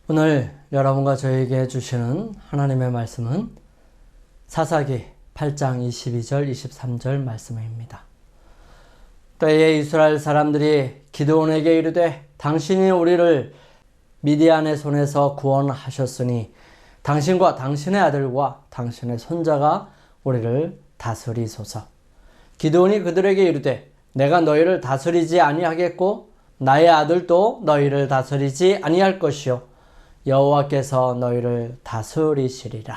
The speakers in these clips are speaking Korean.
오늘 여러분과 저에게 주시는 하나님의 말씀은 사사기 8장 22절 23절 말씀입니다. 때에 이스라엘 사람들이 기드온에게 이르되 당신이 우리를 미디안의 손에서 구원하셨으니 당신과 당신의 아들과 당신의 손자가 우리를 다스리소서. 기드온이 그들에게 이르되 내가 너희를 다스리지 아니하겠고 나의 아들도 너희를 다스리지 아니할 것이요 여호와께서 너희를 다스리시리라.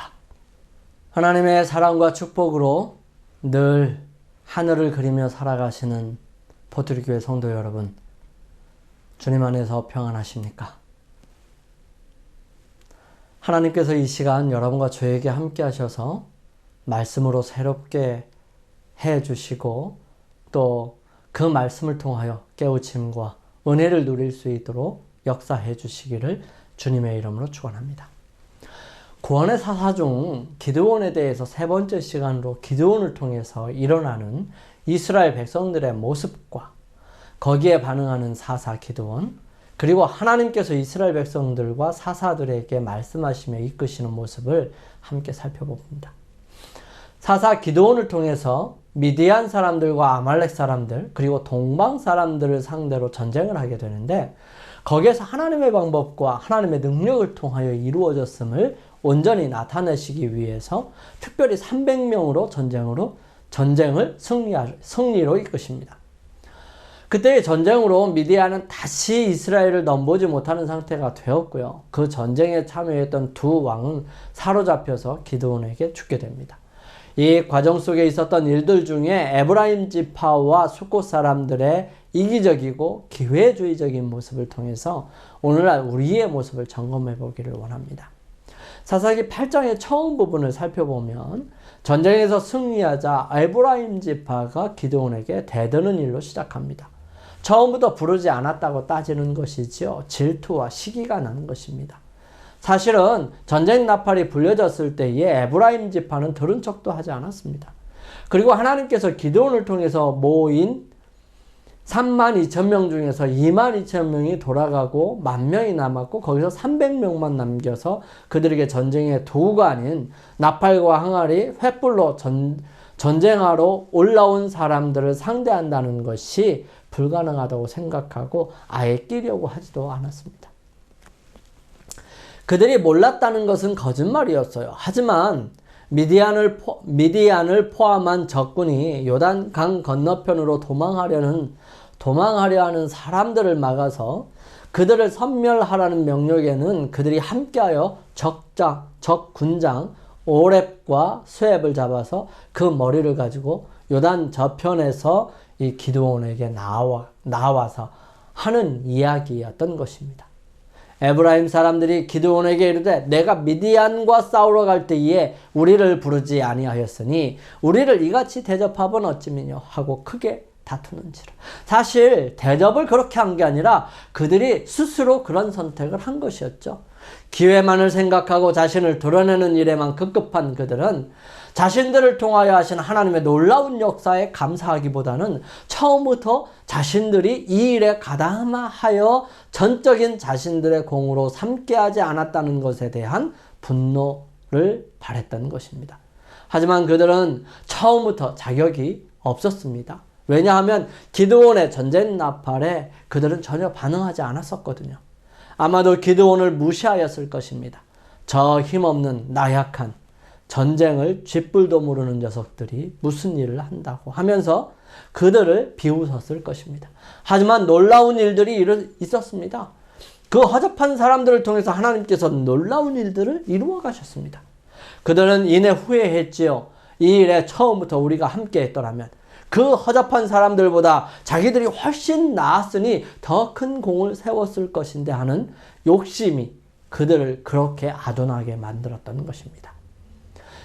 하나님의 사랑과 축복으로 늘 하늘을 그리며 살아가시는 포트리교회 성도 여러분, 주님 안에서 평안하십니까? 하나님께서 이 시간 여러분과 저에게 함께 하셔서 말씀으로 새롭게 해주시고 또 그 말씀을 통하여 깨우침과 은혜를 누릴 수 있도록 역사해 주시기를 주님의 이름으로 축원합니다. 구원의 사사 중 기드온에 대해서 세 번째 시간으로 기드온을 통해서 일어나는 이스라엘 백성들의 모습과 거기에 반응하는 사사 기드온, 그리고 하나님께서 이스라엘 백성들과 사사들에게 말씀하시며 이끄시는 모습을 함께 살펴봅니다. 사사 기드온을 통해서 미디안 사람들과 아말렉 사람들 그리고 동방 사람들을 상대로 전쟁을 하게 되는데, 거기에서 하나님의 방법과 하나님의 능력을 통하여 이루어졌음을 온전히 나타내시기 위해서 특별히 300명으로 전쟁을 승리로 이끄십니다. 그때의 전쟁으로 미디안은 다시 이스라엘을 넘보지 못하는 상태가 되었고요. 그 전쟁에 참여했던 두 왕은 사로잡혀서 기드온에게 죽게 됩니다. 이 과정 속에 있었던 일들 중에 에브라임 지파와 숫곳 사람들의 이기적이고 기회주의적인 모습을 통해서 오늘날 우리의 모습을 점검해 보기를 원합니다. 사사기 8장의 처음 부분을 살펴보면 전쟁에서 승리하자 에브라임 지파가 기드온에게 대드는 일로 시작합니다. 처음부터 부르지 않았다고 따지는 것이지요. 질투와 시기가 나는 것입니다. 사실은 전쟁 나팔이 불려졌을 때에 에브라임 지파는 들은 척도 하지 않았습니다. 그리고 하나님께서 기드온을 통해서 모인 32,000명 중에서 22,000명이 돌아가고 10,000명이 남았고 거기서 300명만 남겨서 그들에게 전쟁의 도구가 아닌 나팔과 항아리, 횃불로 전쟁하러 올라온 사람들을 상대한다는 것이 불가능하다고 생각하고 아예 끼려고 하지도 않았습니다. 그들이 몰랐다는 것은 거짓말이었어요. 하지만 미디안을 포함한 적군이 요단강 건너편으로 도망하려 하는 사람들을 막아서 그들을 섬멸하라는 명령에는 그들이 함께하여 적 군장 오렙과 스웹을 잡아서 그 머리를 가지고 요단 저편에서 이 기드온에게 나와서 하는 이야기였던 것입니다. 에브라임 사람들이 기드온에게 이르되 내가 미디안과 싸우러 갈 때에 우리를 부르지 아니하였으니 우리를 이같이 대접하면 어찌미뇨 하고 크게 다투는지라. 사실 대접을 그렇게 한 게 아니라 그들이 스스로 그런 선택을 한 것이었죠. 기회만을 생각하고 자신을 드러내는 일에만 급급한 그들은 자신들을 통하여 하신 하나님의 놀라운 역사에 감사하기보다는 처음부터 자신들이 이 일에 가담하여 전적인 자신들의 공으로 삼게 하지 않았다는 것에 대한 분노를 발했던 것입니다. 하지만 그들은 처음부터 자격이 없었습니다. 왜냐하면 기드온의 전쟁 나팔에 그들은 전혀 반응하지 않았었거든요. 아마도 기드온을 무시하였을 것입니다. 저 힘없는 나약한 전쟁을 쥐뿔도 모르는 녀석들이 무슨 일을 한다고 하면서 그들을 비웃었을 것입니다. 하지만 놀라운 일들이 있었습니다. 그 허접한 사람들을 통해서 하나님께서 놀라운 일들을 이루어 가셨습니다. 그들은 이내 후회했지요. 이 일에 처음부터 우리가 함께 했더라면 그 허접한 사람들보다 자기들이 훨씬 나았으니 더 큰 공을 세웠을 것인데 하는 욕심이 그들을 그렇게 아둔하게 만들었던 것입니다.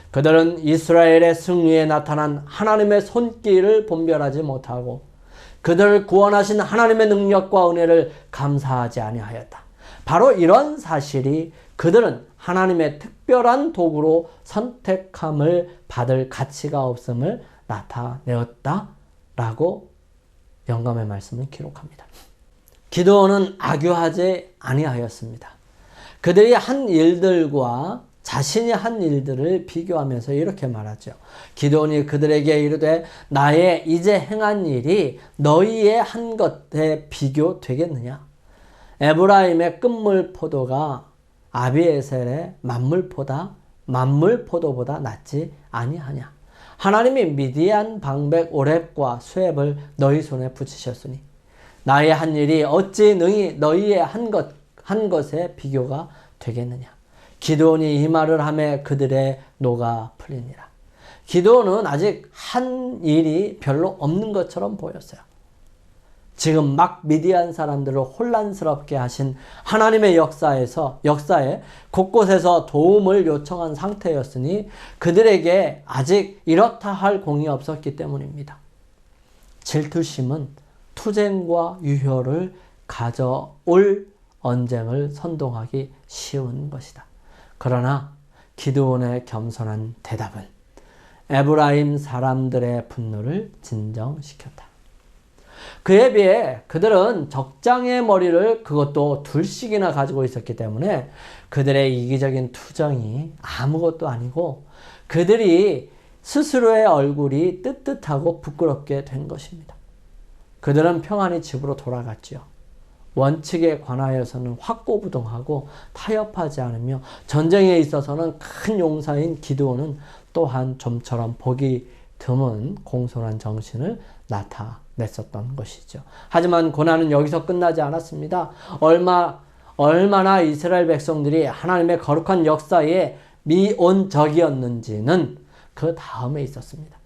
그들은 이스라엘의 승리에 나타난 하나님의 손길을 분별하지 못하고 그들을 구원하신 하나님의 능력과 은혜를 감사하지 아니하였다. 바로 이런 사실이 그들은 하나님의 특별한 도구로 선택함을 받을 가치가 없음을 나타내었다라고 영감의 말씀을 기록합니다. 기드온은 악유하지 아니하였습니다. 그들이 한 일들과 자신이 한 일들을 비교하면서 이렇게 말하죠. 기드온이 그들에게 이르되 나의 이제 행한 일이 너희의 한 것에 비교되겠느냐? 에브라임의 끝물 포도가 아비에셀의 만물 포도보다 낫지 아니하냐? 하나님이 미디안 방백 오렙과 수렙을 너희 손에 붙이셨으니 나의 한 일이 어찌 너희의 한 것에 비교가 되겠느냐? 기드온이 이 말을 하매 그들의 노가 풀리니라. 기드온은 아직 한 일이 별로 없는 것처럼 보였어요. 지금 막 미디안 사람들을 혼란스럽게 하신 하나님의 역사에 곳곳에서 도움을 요청한 상태였으니 그들에게 아직 이렇다 할 공이 없었기 때문입니다. 질투심은 투쟁과 유효를 가져올 언쟁을 선동하기 쉬운 것이다. 그러나 기드온의 겸손한 대답은 에브라임 사람들의 분노를 진정시켰다. 그에 비해 그들은 적장의 머리를 그것도 둘씩이나 가지고 있었기 때문에 그들의 이기적인 투정이 아무것도 아니고 그들이 스스로의 얼굴이 뜨뜻하고 부끄럽게 된 것입니다. 그들은 평안히 집으로 돌아갔지요. 원칙에 관하여서는 확고부동하고 타협하지 않으며 전쟁에 있어서는 큰 용사인 기드온은 또한 좀처럼 보기 드문 공손한 정신을 나타냈었던 것이죠. 하지만 고난은 여기서 끝나지 않았습니다. 얼마나 이스라엘 백성들이 하나님의 거룩한 역사에 미온적이었는지는 그 다음에 있었습니다.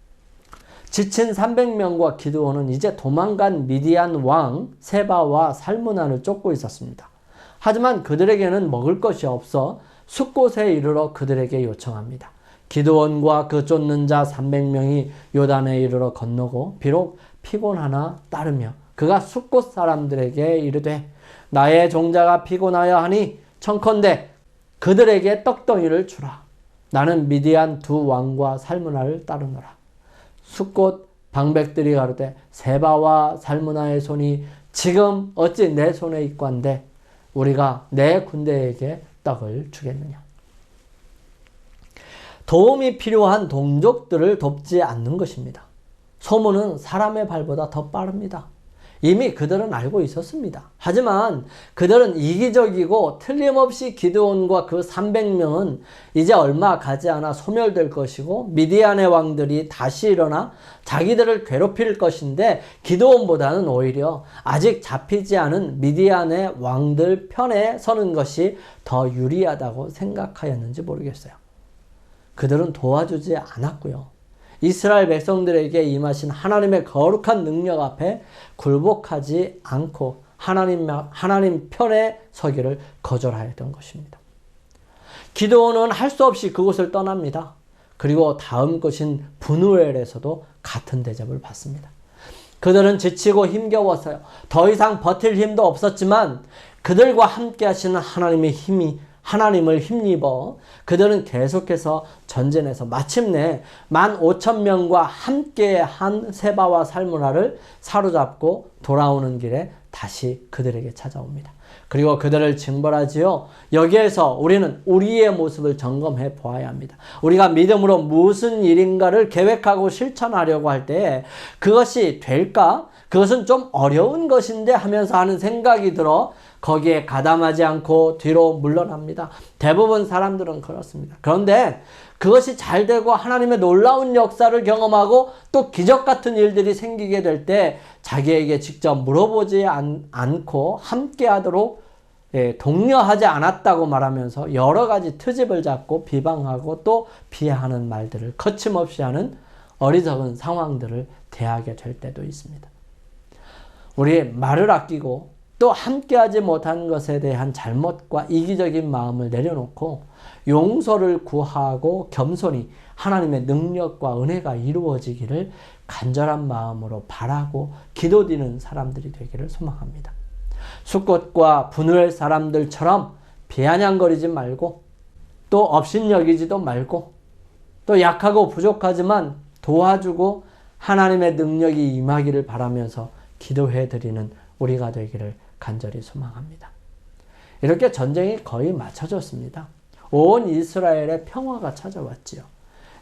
지친 300명과 기드온은 이제 도망간 미디안 왕 세바와 살므나를 쫓고 있었습니다. 하지만 그들에게는 먹을 것이 없어 숫곳에 이르러 그들에게 요청합니다. 기드온과 그 쫓는 자 300명이 요단에 이르러 건너고 비록 피곤하나 따르며 그가 숫곳 사람들에게 이르되 나의 종자가 피곤하여 하니 청컨대 그들에게 떡덩이를 주라. 나는 미디안 두 왕과 살므나를 따르노라. 숫곳 방백들이 가로되 세바와 살므나의 손이 지금 어찌 내 손에 있관데 우리가 내 군대에게 떡을 주겠느냐. 도움이 필요한 동족들을 돕지 않는 것입니다. 소문은 사람의 발보다 더 빠릅니다. 이미 그들은 알고 있었습니다. 하지만 그들은 이기적이고 틀림없이 기드온과 그 300명은 이제 얼마 가지 않아 소멸될 것이고 미디안의 왕들이 다시 일어나 자기들을 괴롭힐 것인데 기드온보다는 오히려 아직 잡히지 않은 미디안의 왕들 편에 서는 것이 더 유리하다고 생각하였는지 모르겠어요. 그들은 도와주지 않았고요. 이스라엘 백성들에게 임하신 하나님의 거룩한 능력 앞에 굴복하지 않고 하나님 편에 서기를 거절하였던 것입니다. 기드온은 할 수 없이 그곳을 떠납니다. 그리고 다음 곳인 브누엘에서도 같은 대접을 받습니다. 그들은 지치고 힘겨웠어요. 더 이상 버틸 힘도 없었지만 그들과 함께 하시는 하나님을 힘입어 그들은 계속해서 전쟁에서 마침내 15,000명과 함께한 세바와 살므나를 사로잡고 돌아오는 길에 다시 그들에게 찾아옵니다. 그리고 그들을 징벌하지요. 여기에서 우리는 우리의 모습을 점검해 보아야 합니다. 우리가 믿음으로 무슨 일인가를 계획하고 실천하려고 할 때 그것이 될까? 그것은 좀 어려운 것인데 하면서 하는 생각이 들어 거기에 가담하지 않고 뒤로 물러납니다. 대부분 사람들은 그렇습니다. 그런데 그것이 잘 되고 하나님의 놀라운 역사를 경험하고 또 기적 같은 일들이 생기게 될 때 자기에게 직접 물어보지 않고 함께 하도록 독려하지 않았다고 말하면서 여러 가지 트집을 잡고 비방하고 또 비하하는 말들을 거침없이 하는 어리석은 상황들을 대하게 될 때도 있습니다. 우리 말을 아끼고 또 함께하지 못한 것에 대한 잘못과 이기적인 마음을 내려놓고 용서를 구하고 겸손히 하나님의 능력과 은혜가 이루어지기를 간절한 마음으로 바라고 기도드리는 사람들이 되기를 소망합니다. 숫곳과 브누엘 사람들처럼 비아냥거리지 말고 또 업신여기지도 말고 또 약하고 부족하지만 도와주고 하나님의 능력이 임하기를 바라면서 기도해드리는 우리가 되기를 간절히 소망합니다. 이렇게 전쟁이 거의 맞춰졌습니다. 온 이스라엘에 평화가 찾아왔지요.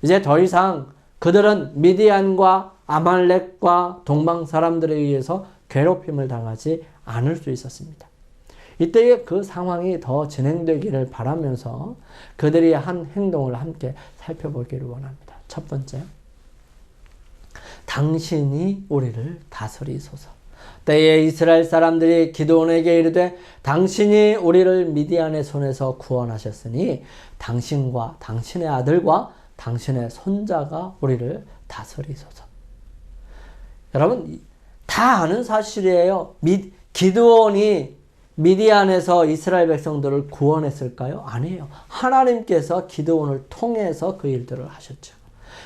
이제 더 이상 그들은 미디안과 아말렉과 동방 사람들에 의해서 괴롭힘을 당하지 않을 수 있었습니다. 이때의 그 상황이 더 진행되기를 바라면서 그들이 한 행동을 함께 살펴보기를 원합니다. 첫 번째, 당신이 우리를 다스리소서. 때에 이스라엘 사람들이 기드온에게 이르되 당신이 우리를 미디안의 손에서 구원하셨으니 당신과 당신의 아들과 당신의 손자가 우리를 다스리소서. 여러분 다 아는 사실이에요. 기드온이 미디안에서 이스라엘 백성들을 구원했을까요? 아니에요. 하나님께서 기드온을 통해서 그 일들을 하셨죠.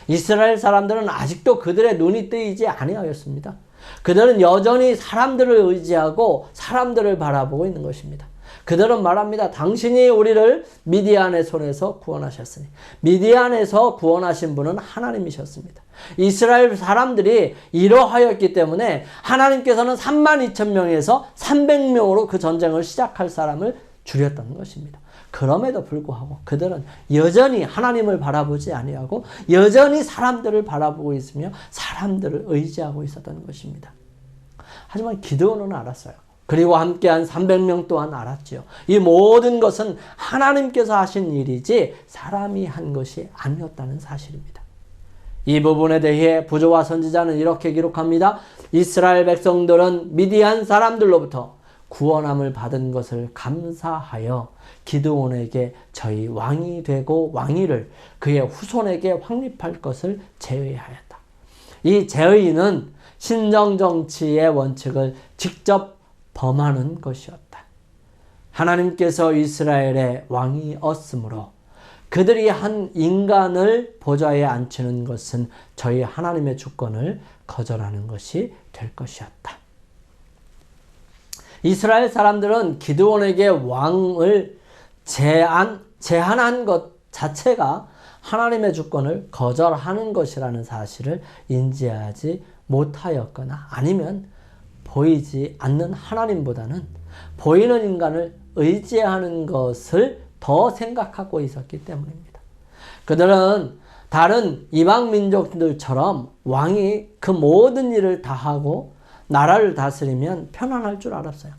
이스라엘 사람들은 아직도 그들의 눈이 뜨이지 아니하였습니다. 그들은 여전히 사람들을 의지하고 사람들을 바라보고 있는 것입니다. 그들은 말합니다. 당신이 우리를 미디안의 손에서 구원하셨으니. 미디안에서 구원하신 분은 하나님이셨습니다. 이스라엘 사람들이 이러하였기 때문에 하나님께서는 32,000명에서 300명으로 그 전쟁을 시작할 사람을 줄였던 것입니다. 그럼에도 불구하고 그들은 여전히 하나님을 바라보지 아니하고 여전히 사람들을 바라보고 있으며 사람들을 의지하고 있었던 것입니다. 하지만 기드온은 알았어요. 그리고 함께한 300명 또한 알았지요. 이 모든 것은 하나님께서 하신 일이지 사람이 한 것이 아니었다는 사실입니다. 이 부분에 대해 부조와 선지자는 이렇게 기록합니다. 이스라엘 백성들은 미디안 사람들로부터 구원함을 받은 것을 감사하여 기드온에게 저희 왕이 되고 왕위를 그의 후손에게 확립할 것을 제의하였다. 이 제의는 신정정치의 원칙을 직접 범하는 것이었다. 하나님께서 이스라엘의 왕이었으므로 그들이 한 인간을 보좌에 앉히는 것은 저희 하나님의 주권을 거절하는 것이 될 것이었다. 이스라엘 사람들은 기드온에게 왕을 제한한 것 자체가 하나님의 주권을 거절하는 것이라는 사실을 인지하지 못하였거나 아니면 보이지 않는 하나님보다는 보이는 인간을 의지하는 것을 더 생각하고 있었기 때문입니다. 그들은 다른 이방 민족들처럼 왕이 그 모든 일을 다 하고 나라를 다스리면 편안할 줄 알았어요.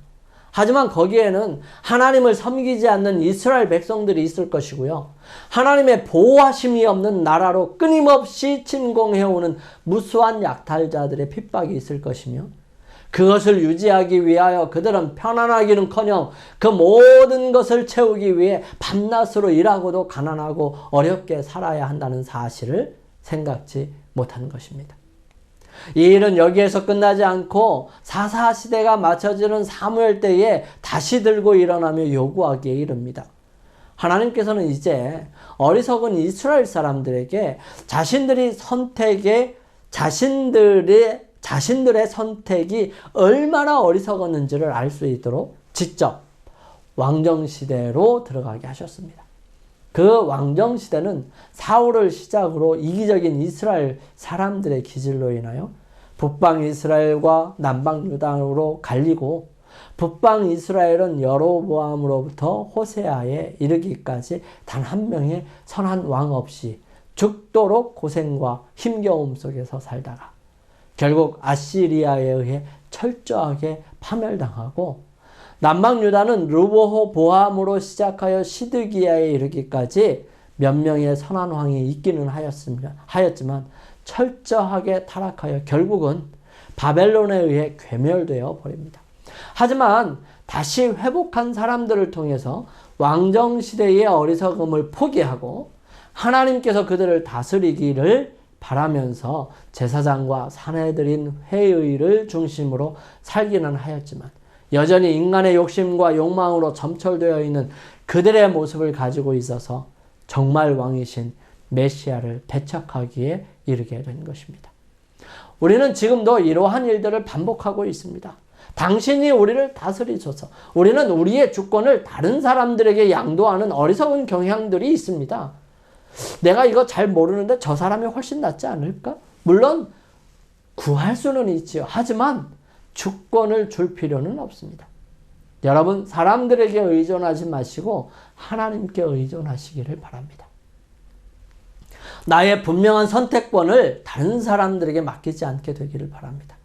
하지만 거기에는 하나님을 섬기지 않는 이스라엘 백성들이 있을 것이고요. 하나님의 보호하심이 없는 나라로 끊임없이 침공해오는 무수한 약탈자들의 핍박이 있을 것이며 그것을 유지하기 위하여 그들은 편안하기는커녕 그 모든 것을 채우기 위해 밤낮으로 일하고도 가난하고 어렵게 살아야 한다는 사실을 생각지 못한 것입니다. 이 일은 여기에서 끝나지 않고 사사시대가 맞춰지는 사무엘 때에 다시 들고 일어나며 요구하기에 이릅니다. 하나님께서는 이제 어리석은 이스라엘 사람들에게 자신들의 선택이 얼마나 어리석었는지를 알 수 있도록 직접 왕정시대로 들어가게 하셨습니다. 그 왕정시대는 사울을 시작으로 이기적인 이스라엘 사람들의 기질로 인하여 북방 이스라엘과 남방 유다로 갈리고 북방 이스라엘은 여로보암으로부터 호세아에 이르기까지 단 한 명의 선한 왕 없이 죽도록 고생과 힘겨움 속에서 살다가 결국 아시리아에 의해 철저하게 파멸당하고 남방 유다는 르호보암으로 시작하여 시드기야에 이르기까지 몇 명의 선한 왕이 있기는 하였지만 철저하게 타락하여 결국은 바벨론에 의해 괴멸되어 버립니다. 하지만 다시 회복한 사람들을 통해서 왕정시대의 어리석음을 포기하고 하나님께서 그들을 다스리기를 바라면서 제사장과 사내들인 회의를 중심으로 살기는 하였지만 여전히 인간의 욕심과 욕망으로 점철되어 있는 그들의 모습을 가지고 있어서 정말 왕이신 메시아를 배척하기에 이르게 된 것입니다. 우리는 지금도 이러한 일들을 반복하고 있습니다. 당신이 우리를 다스리소서. 우리는 우리의 주권을 다른 사람들에게 양도하는 어리석은 경향들이 있습니다. 내가 이거 잘 모르는데 저 사람이 훨씬 낫지 않을까? 물론 구할 수는 있지요. 하지만 주권을 줄 필요는 없습니다. 여러분, 사람들에게 의존하지 마시고 하나님께 의존하시기를 바랍니다. 나의 분명한 선택권을 다른 사람들에게 맡기지 않게 되기를 바랍니다.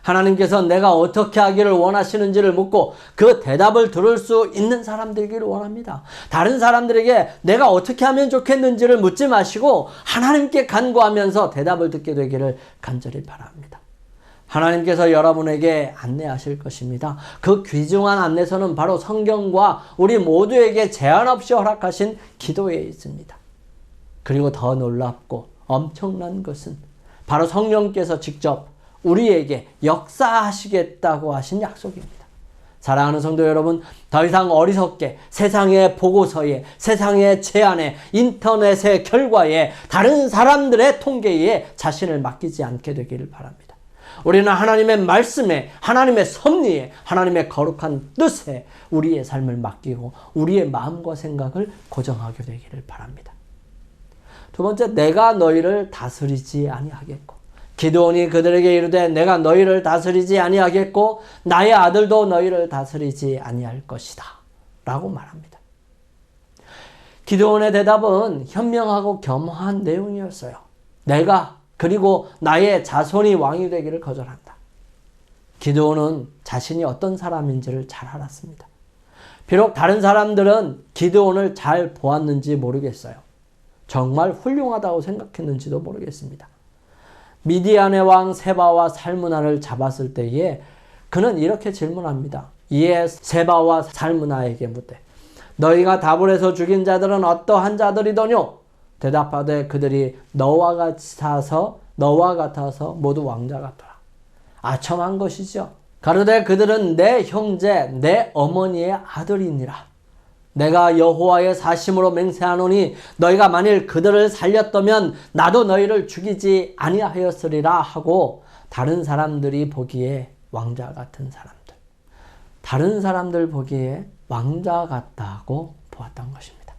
하나님께서 내가 어떻게 하기를 원하시는지를 묻고 그 대답을 들을 수 있는 사람들이기를 원합니다. 다른 사람들에게 내가 어떻게 하면 좋겠는지를 묻지 마시고 하나님께 간구하면서 대답을 듣게 되기를 간절히 바랍니다. 하나님께서 여러분에게 안내하실 것입니다. 그 귀중한 안내서는 바로 성경과 우리 모두에게 제한 없이 허락하신 기도에 있습니다. 그리고 더 놀랍고 엄청난 것은 바로 성령께서 직접 우리에게 역사하시겠다고 하신 약속입니다. 사랑하는 성도 여러분, 더 이상 어리석게 세상의 보고서에, 세상의 제안에, 인터넷의 결과에, 다른 사람들의 통계에 자신을 맡기지 않게 되기를 바랍니다. 우리는 하나님의 말씀에, 하나님의 섭리에, 하나님의 거룩한 뜻에 우리의 삶을 맡기고 우리의 마음과 생각을 고정하게 되기를 바랍니다. 두 번째, 내가 너희를 다스리지 아니하겠고, 기드온이 그들에게 이르되 내가 너희를 다스리지 아니하겠고 나의 아들도 너희를 다스리지 아니할 것이다 라고 말합니다. 기드온의 대답은 현명하고 겸허한 내용이었어요. 내가 그리고 나의 자손이 왕이 되기를 거절한다. 기드온은 자신이 어떤 사람인지를 잘 알았습니다. 비록 다른 사람들은 기드온을 잘 보았는지 모르겠어요. 정말 훌륭하다고 생각했는지도 모르겠습니다. 미디안의 왕 세바와 살무나를 잡았을 때에 그는 이렇게 질문합니다. 이에 세바와 살무나에게 묻되 너희가 답을 해서 죽인 자들은 어떠한 자들이더뇨? 대답하되 그들이 너와 같아서 모두 왕자 같더라. 아첨한 것이죠. 가로되 그들은 내 형제 내 어머니의 아들이니라. 내가 여호와의 사심으로 맹세하노니 너희가 만일 그들을 살렸다면 나도 너희를 죽이지 아니하였으리라 하고 다른 사람들이 보기에 왕자 같은 사람들, 다른 사람들 보기에 왕자 같다고 보았던 것입니다.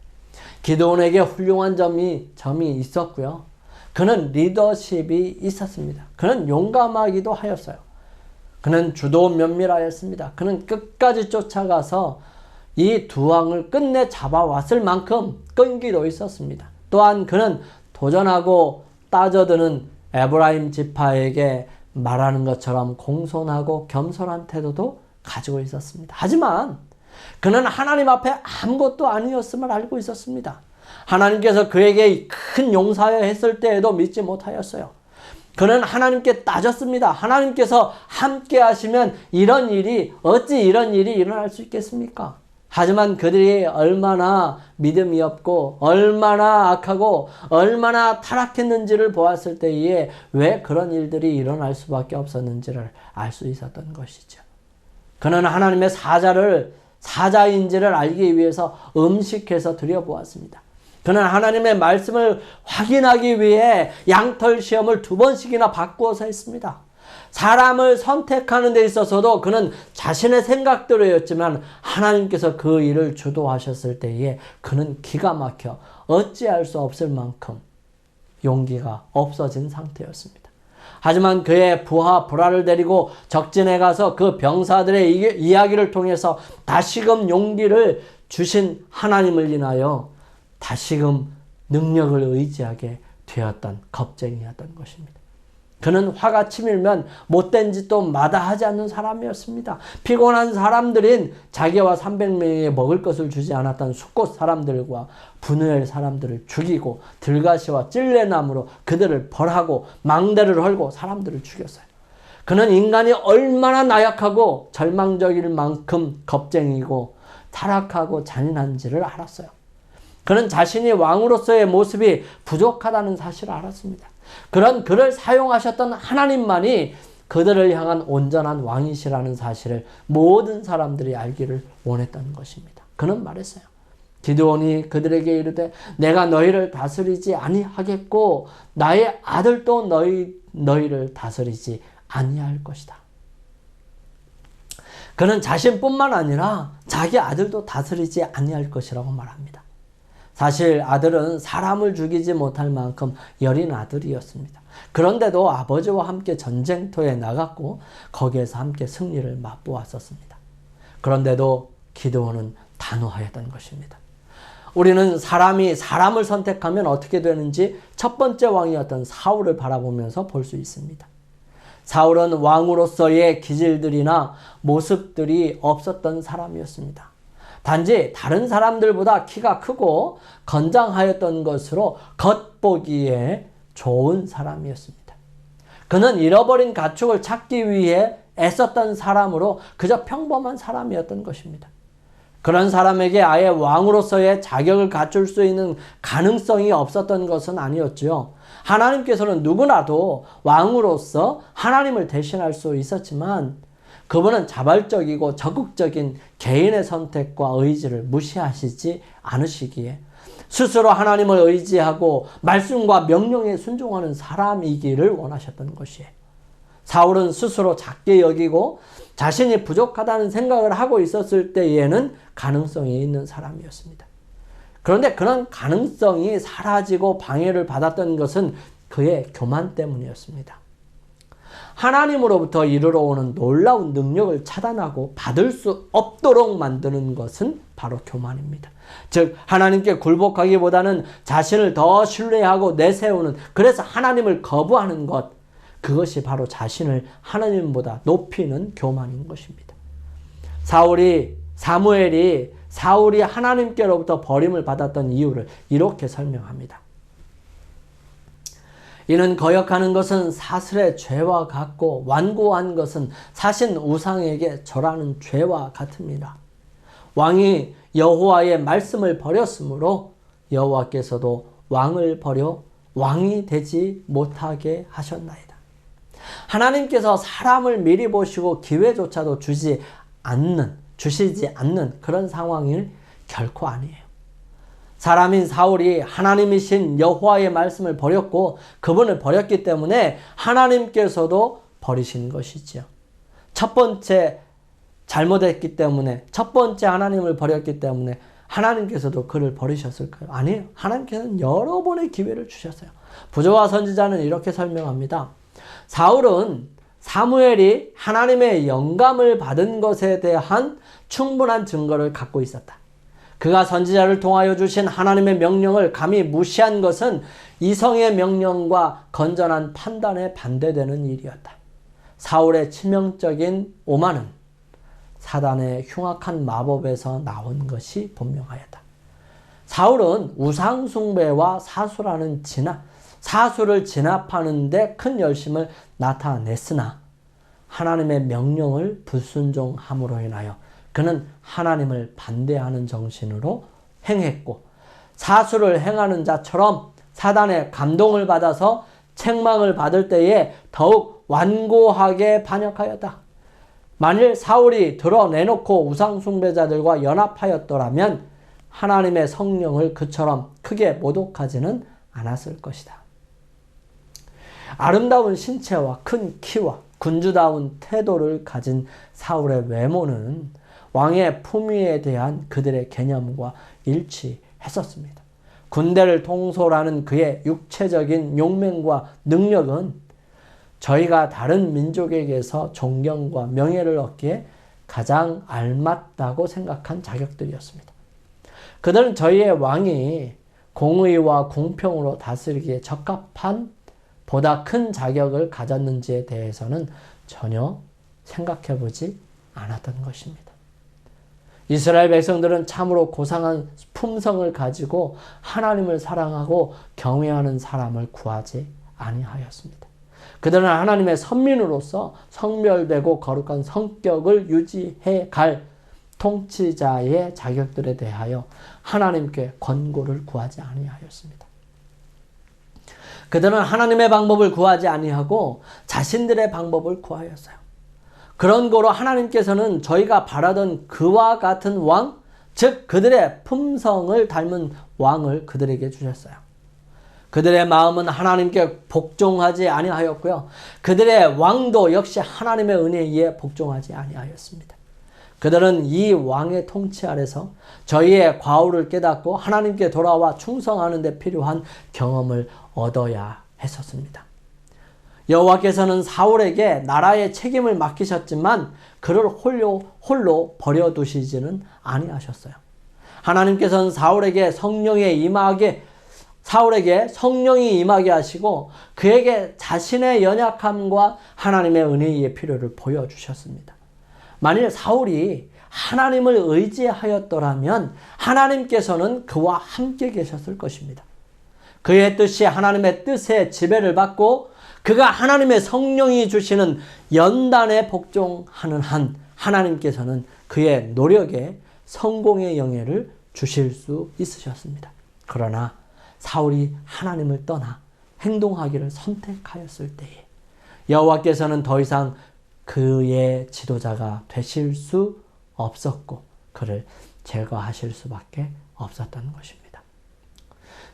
기드온에게 훌륭한 점이 있었고요. 그는 리더십이 있었습니다. 그는 용감하기도 하였어요. 그는 주도 면밀하였습니다. 그는 끝까지 쫓아가서 이 두 왕을 끝내 잡아왔을 만큼 끈기도 있었습니다. 또한 그는 도전하고 따져드는 에브라임 지파에게 말하는 것처럼 공손하고 겸손한 태도도 가지고 있었습니다. 하지만 그는 하나님 앞에 아무것도 아니었음을 알고 있었습니다. 하나님께서 그에게 큰 용사여 했을 때에도 믿지 못하였어요. 그는 하나님께 따졌습니다. 하나님께서 함께 하시면 어찌 이런 일이 일어날 수 있겠습니까? 하지만 그들이 얼마나 믿음이 없고 얼마나 악하고 얼마나 타락했는지를 보았을 때에 왜 그런 일들이 일어날 수밖에 없었는지를 알 수 있었던 것이죠. 그는 하나님의 사자인지를 알기 위해서 음식해서 드려보았습니다. 그는 하나님의 말씀을 확인하기 위해 양털 시험을 2번씩이나 바꾸어서 했습니다. 사람을 선택하는 데 있어서도 그는 자신의 생각대로였지만 하나님께서 그 일을 주도하셨을 때에 그는 기가 막혀 어찌할 수 없을 만큼 용기가 없어진 상태였습니다. 하지만 그의 부하 브라를 데리고 적진에 가서 그 병사들의 이야기를 통해서 다시금 용기를 주신 하나님을 인하여 다시금 능력을 의지하게 되었던 겁쟁이였던 것입니다. 그는 화가 치밀면 못된 짓도 마다하지 않는 사람이었습니다. 피곤한 사람들인 자기와 300명에게 먹을 것을 주지 않았던 숫곳 사람들과 분우엘 사람들을 죽이고 들가시와 찔레나무로 그들을 벌하고 망대를 헐고 사람들을 죽였어요. 그는 인간이 얼마나 나약하고 절망적일 만큼 겁쟁이고 타락하고 잔인한지를 알았어요. 그는 자신이 왕으로서의 모습이 부족하다는 사실을 알았습니다. 그런 그를 사용하셨던 하나님만이 그들을 향한 온전한 왕이시라는 사실을 모든 사람들이 알기를 원했던 것입니다. 그는 말했어요. 기드온이 그들에게 이르되 내가 너희를 다스리지 아니하겠고 나의 아들도 너희를 다스리지 아니할 것이다. 그는 자신뿐만 아니라 자기 아들도 다스리지 아니할 것이라고 말합니다. 사실 아들은 사람을 죽이지 못할 만큼 여린 아들이었습니다. 그런데도 아버지와 함께 전쟁터에 나갔고 거기에서 함께 승리를 맛보았었습니다. 그런데도 기드온은 단호하였던 것입니다. 우리는 사람이 사람을 선택하면 어떻게 되는지 첫 번째 왕이었던 사울을 바라보면서 볼 수 있습니다. 사울은 왕으로서의 기질들이나 모습들이 없었던 사람이었습니다. 단지 다른 사람들보다 키가 크고 건장하였던 것으로 겉보기에 좋은 사람이었습니다. 그는 잃어버린 가축을 찾기 위해 애썼던 사람으로 그저 평범한 사람이었던 것입니다. 그런 사람에게 아예 왕으로서의 자격을 갖출 수 있는 가능성이 없었던 것은 아니었죠. 하나님께서는 누구나도 왕으로서 하나님을 대신할 수 있었지만 그분은 자발적이고 적극적인 개인의 선택과 의지를 무시하시지 않으시기에 스스로 하나님을 의지하고 말씀과 명령에 순종하는 사람이기를 원하셨던 것이에요. 사울은 스스로 작게 여기고 자신이 부족하다는 생각을 하고 있었을 때에는 가능성이 있는 사람이었습니다. 그런데 그런 가능성이 사라지고 방해를 받았던 것은 그의 교만 때문이었습니다. 하나님으로부터 이르러 오는 놀라운 능력을 차단하고 받을 수 없도록 만드는 것은 바로 교만입니다. 즉 하나님께 굴복하기보다는 자신을 더 신뢰하고 내세우는, 그래서 하나님을 거부하는 것, 그것이 바로 자신을 하나님보다 높이는 교만인 것입니다. 사무엘이 사울이 하나님께로부터 버림을 받았던 이유를 이렇게 설명합니다. 이는 거역하는 것은 사슬의 죄와 같고 완고한 것은 사신 우상에게 절하는 죄와 같습니다. 왕이 여호와의 말씀을 버렸으므로 여호와께서도 왕을 버려 왕이 되지 못하게 하셨나이다. 하나님께서 사람을 미리 보시고 기회조차도 주시지 않는 그런 상황이 결코 아니에요. 사람인 사울이 하나님이신 여호와의 말씀을 버렸고 그분을 버렸기 때문에 하나님께서도 버리신 것이지요. 첫 번째 잘못했기 때문에, 첫 번째 하나님을 버렸기 때문에 하나님께서도 그를 버리셨을까요? 아니에요. 하나님께서는 여러 번의 기회를 주셨어요. 부조와 선지자는 이렇게 설명합니다. 사울은 사무엘이 하나님의 영감을 받은 것에 대한 충분한 증거를 갖고 있었다. 그가 선지자를 통하여 주신 하나님의 명령을 감히 무시한 것은 이성의 명령과 건전한 판단에 반대되는 일이었다. 사울의 치명적인 오만은 사단의 흉악한 마법에서 나온 것이 분명하였다. 사울은 우상 숭배와 사수를 진압하는 데 큰 열심을 나타냈으나 하나님의 명령을 불순종함으로 인하여 그는 하나님을 반대하는 정신으로 행했고 사수를 행하는 자처럼 사단의 감동을 받아서 책망을 받을 때에 더욱 완고하게 반역하였다. 만일 사울이 드러내놓고 우상숭배자들과 연합하였더라면 하나님의 성령을 그처럼 크게 모독하지는 않았을 것이다. 아름다운 신체와 큰 키와 군주다운 태도를 가진 사울의 외모는 왕의 품위에 대한 그들의 개념과 일치했었습니다. 군대를 통솔하는 그의 육체적인 용맹과 능력은 저희가 다른 민족에게서 존경과 명예를 얻기에 가장 알맞다고 생각한 자격들이었습니다. 그들은 저희의 왕이 공의와 공평으로 다스리기에 적합한 보다 큰 자격을 가졌는지에 대해서는 전혀 생각해 보지 않았던 것입니다. 이스라엘 백성들은 참으로 고상한 품성을 가지고 하나님을 사랑하고 경외하는 사람을 구하지 아니하였습니다. 그들은 하나님의 선민으로서 성별되고 거룩한 성격을 유지해 갈 통치자의 자격들에 대하여 하나님께 권고를 구하지 아니하였습니다. 그들은 하나님의 방법을 구하지 아니하고 자신들의 방법을 구하였어요. 그런 거로 하나님께서는 저희가 바라던 그와 같은 왕, 즉 그들의 품성을 닮은 왕을 그들에게 주셨어요. 그들의 마음은 하나님께 복종하지 아니하였고요. 그들의 왕도 역시 하나님의 은혜에 복종하지 아니하였습니다. 그들은 이 왕의 통치 아래서 저희의 과오를 깨닫고 하나님께 돌아와 충성하는 데 필요한 경험을 얻어야 했었습니다. 여호와께서는 사울에게 나라의 책임을 맡기셨지만 그를 홀로 버려두시지는 아니하셨어요. 하나님께서는 사울에게 성령이 임하게 하시고 그에게 자신의 연약함과 하나님의 은혜의 필요를 보여주셨습니다. 만일 사울이 하나님을 의지하였더라면 하나님께서는 그와 함께 계셨을 것입니다. 그의 뜻이 하나님의 뜻에 지배를 받고 그가 하나님의 성령이 주시는 연단에 복종하는 한 하나님께서는 그의 노력에 성공의 영예를 주실 수 있으셨습니다. 그러나 사울이 하나님을 떠나 행동하기를 선택하였을 때에 여호와께서는 더 이상 그의 지도자가 되실 수 없었고 그를 제거하실 수밖에 없었던 것입니다.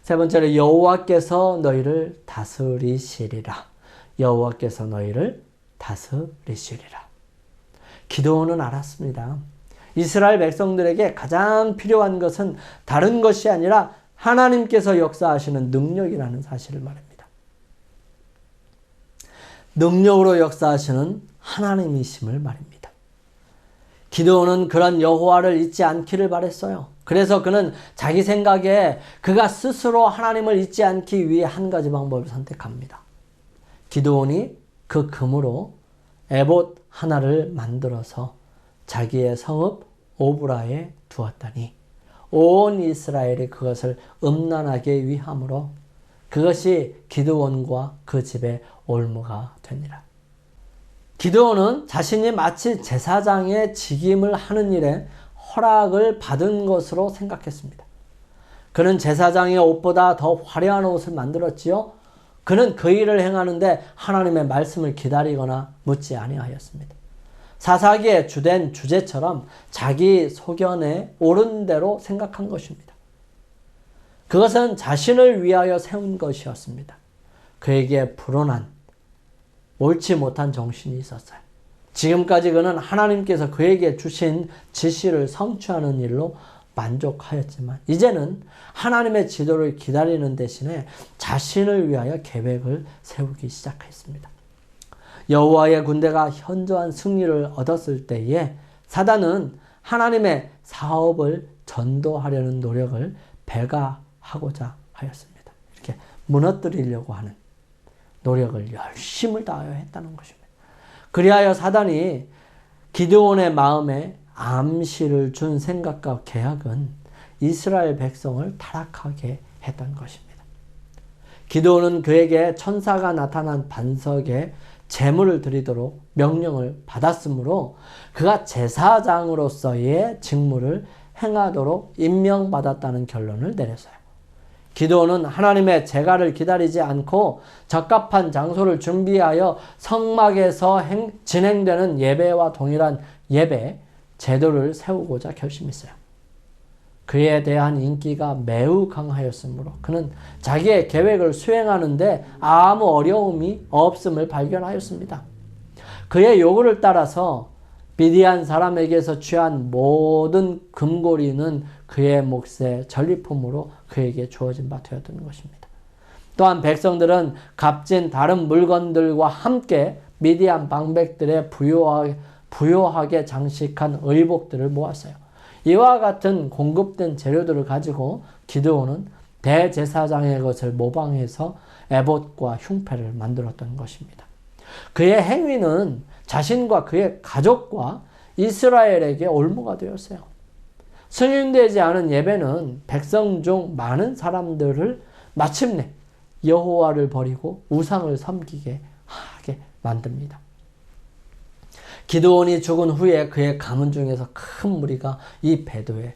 세 번째로 여호와께서 너희를 다스리시리라. 여호와께서 너희를 다스리시리라. 기드온은 알았습니다. 이스라엘 백성들에게 가장 필요한 것은 다른 것이 아니라 하나님께서 역사하시는 능력이라는 사실을 말합니다. 능력으로 역사하시는 하나님이심을 말입니다. 기드온은 그런 여호와를 잊지 않기를 바랬어요. 그래서 그는 자기 생각에 그가 스스로 하나님을 잊지 않기 위해 한 가지 방법을 선택합니다. 기드온이 그 금으로 에봇 하나를 만들어서 자기의 성읍 오브라에 두었더니 온 이스라엘이 그것을 음란하게 위함으로 그것이 기드온과 그 집의 올무가 되니라. 기드온은 자신이 마치 제사장의 직임을 하는 일에 허락을 받은 것으로 생각했습니다. 그는 제사장의 옷보다 더 화려한 옷을 만들었지요. 그는 그 일을 행하는데 하나님의 말씀을 기다리거나 묻지 아니하였습니다. 사사기의 주된 주제처럼 자기 소견에 옳은 대로 생각한 것입니다. 그것은 자신을 위하여 세운 것이었습니다. 그에게 불온한 옳지 못한 정신이 있었어요. 지금까지 그는 하나님께서 그에게 주신 지시를 성취하는 일로 만족하였지만 이제는 하나님의 지도를 기다리는 대신에 자신을 위하여 계획을 세우기 시작했습니다. 여호와의 군대가 현저한 승리를 얻었을 때에 사단은 하나님의 사업을 전도하려는 노력을 배가하고자 하였습니다. 이렇게 무너뜨리려고 하는 노력을 열심을 다하여 했다는 것입니다. 그리하여 사단이 기드온의 마음에 암시를 준 생각과 계약은 이스라엘 백성을 타락하게 했던 것입니다. 기드온은 그에게 천사가 나타난 반석에 제물을 드리도록 명령을 받았으므로 그가 제사장으로서의 직무를 행하도록 임명받았다는 결론을 내렸어요. 기드온은 하나님의 제가를 기다리지 않고 적합한 장소를 준비하여 성막에서 진행되는 예배와 동일한 예배 제도를 세우고자 결심했어요. 그에 대한 인기가 매우 강하였으므로 그는 자기의 계획을 수행하는데 아무 어려움이 없음을 발견하였습니다. 그의 요구를 따라서 미디안 사람에게서 취한 모든 금고리는 그의 몫의 전리품으로 그에게 주어진 바 되었던 것입니다. 또한 백성들은 값진 다른 물건들과 함께 미디안 방백들의 부요하게 장식한 의복들을 모았어요. 이와 같은 공급된 재료들을 가지고 기드온은 대제사장의 것을 모방해서 에봇과 흉패를 만들었던 것입니다. 그의 행위는 자신과 그의 가족과 이스라엘에게 올무가 되었어요. 승인되지 않은 예배는 백성 중 많은 사람들을 마침내 여호와를 버리고 우상을 섬기게 하게 만듭니다. 기드온이 죽은 후에 그의 가문 중에서 큰 무리가 이 배도에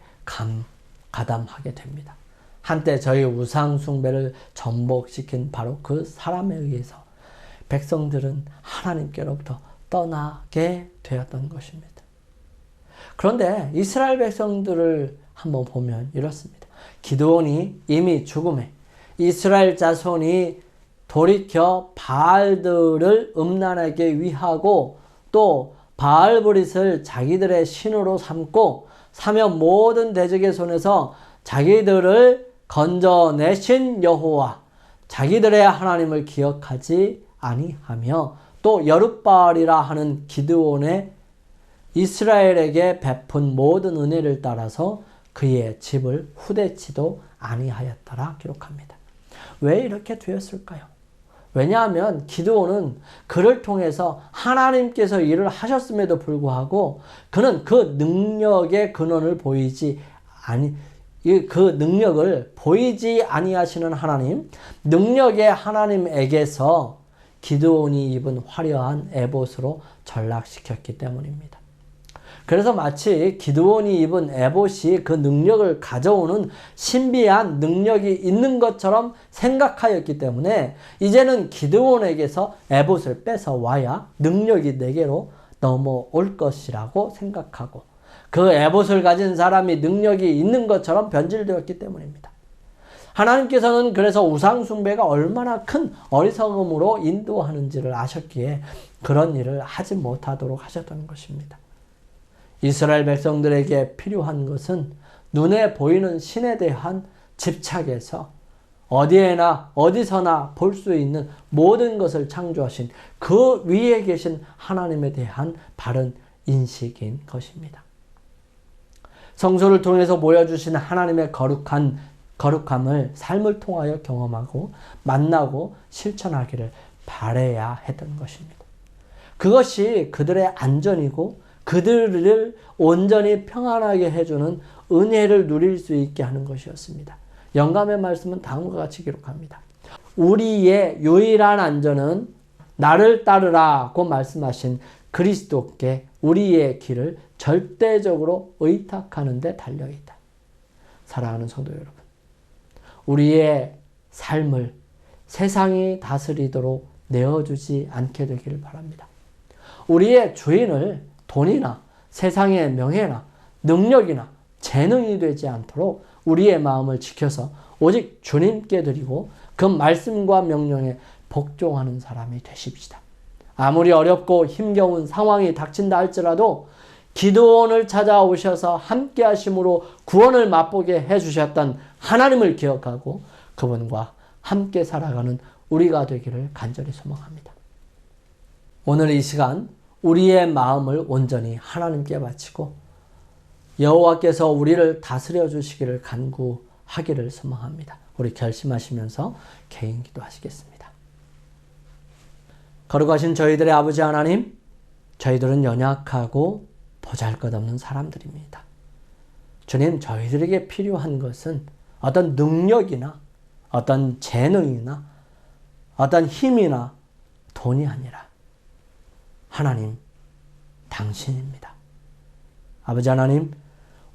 가담하게 됩니다. 한때 저희 우상 숭배를 전복시킨 바로 그 사람에 의해서 백성들은 하나님께로부터 떠나게 되었던 것입니다. 그런데 이스라엘 백성들을 한번 보면 이렇습니다. 기드온이 이미 죽음에 이스라엘 자손이 돌이켜 바알들을 음란하게 위하고 또 바알브릿을 자기들의 신으로 삼고 사며 모든 대적의 손에서 자기들을 건져내신 여호와 자기들의 하나님을 기억하지 아니하며 또 여룻바알이라 하는 기드온의 이스라엘에게 베푼 모든 은혜를 따라서 그의 집을 후대치도 아니하였더라 기록합니다. 왜 이렇게 되었을까요? 왜냐하면 기드온은 그를 통해서 하나님께서 일을 하셨음에도 불구하고 그는 그 능력의 근원을 그 능력을 보이지 아니하시는 하나님, 능력의 하나님에게서 기드온이 입은 화려한 에봇으로 전락시켰기 때문입니다. 그래서 마치 기드온이 입은 에봇이 그 능력을 가져오는 신비한 능력이 있는 것처럼 생각하였기 때문에 이제는 기드온에게서 에봇을 뺏어와야 능력이 내게로 넘어올 것이라고 생각하고 그 에봇을 가진 사람이 능력이 있는 것처럼 변질되었기 때문입니다. 하나님께서는 그래서 우상 숭배가 얼마나 큰 어리석음으로 인도하는지를 아셨기에 그런 일을 하지 못하도록 하셨던 것입니다. 이스라엘 백성들에게 필요한 것은 눈에 보이는 신에 대한 집착에서 어디에나 어디서나 볼 수 있는 모든 것을 창조하신 그 위에 계신 하나님에 대한 바른 인식인 것입니다. 성소를 통해서 보여주신 하나님의 거룩함을 삶을 통하여 경험하고 만나고 실천하기를 바라야 했던 것입니다. 그것이 그들의 안전이고 그들을 온전히 평안하게 해주는 은혜를 누릴 수 있게 하는 것이었습니다. 영감의 말씀은 다음과 같이 기록합니다. 우리의 유일한 안전은 나를 따르라고 말씀하신 그리스도께 우리의 길을 절대적으로 의탁하는 데 달려있다. 사랑하는 성도 여러분, 우리의 삶을 세상이 다스리도록 내어주지 않게 되기를 바랍니다. 우리의 주인을 돈이나 세상의 명예나 능력이나 재능이 되지 않도록 우리의 마음을 지켜서 오직 주님께 드리고 그 말씀과 명령에 복종하는 사람이 되십시다. 아무리 어렵고 힘겨운 상황이 닥친다 할지라도 기드온을 찾아오셔서 함께 하심으로 구원을 맛보게 해주셨던 하나님을 기억하고 그분과 함께 살아가는 우리가 되기를 간절히 소망합니다. 오늘 이 시간 우리의 마음을 온전히 하나님께 바치고 여호와께서 우리를 다스려 주시기를 간구하기를 소망합니다. 우리 결심하시면서 개인 기도하시겠습니다. 거룩하신 저희들의 아버지 하나님, 저희들은 연약하고 보잘것없는 사람들입니다. 주님, 저희들에게 필요한 것은 어떤 능력이나 어떤 재능이나 어떤 힘이나 돈이 아니라 하나님, 당신입니다. 아버지 하나님,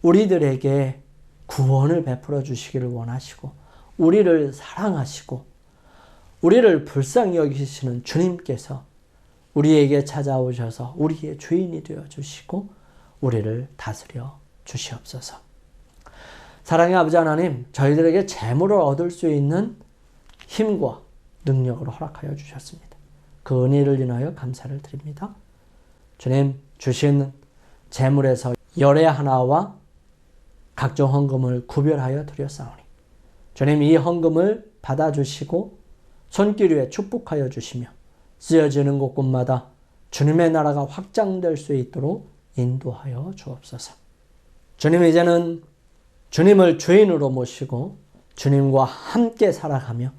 우리들에게 구원을 베풀어 주시기를 원하시고 우리를 사랑하시고 우리를 불쌍히 여기시는 주님께서 우리에게 찾아오셔서 우리의 주인이 되어 주시고 우리를 다스려 주시옵소서. 사랑의 아버지 하나님, 저희들에게 재물을 얻을 수 있는 힘과 능력을 허락하여 주셨습니다. 그 은혜를 인하여 감사를 드립니다. 주님, 주신 재물에서 열의 하나와 각종 헌금을 구별하여 드렸사오니 주님, 이 헌금을 받아주시고 손길 위에 축복하여 주시며 쓰여지는 곳곳마다 주님의 나라가 확장될 수 있도록 인도하여 주옵소서. 주님, 이제는 주님을 주인으로 모시고 주님과 함께 살아가며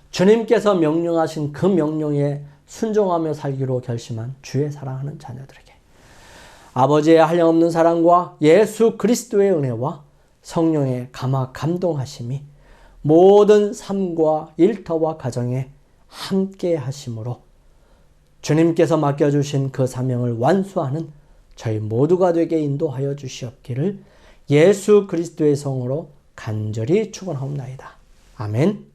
주님께서 명령하신 그 명령에 순종하며 살기로 결심한 주의 사랑하는 자녀들에게 아버지의 한량없는 사랑과 예수 그리스도의 은혜와 성령의 감동하심이 모든 삶과 일터와 가정에 함께 하심으로 주님께서 맡겨주신 그 사명을 완수하는 저희 모두가 되게 인도하여 주시옵기를 예수 그리스도의 성으로 간절히 축원하옵나이다. 아멘.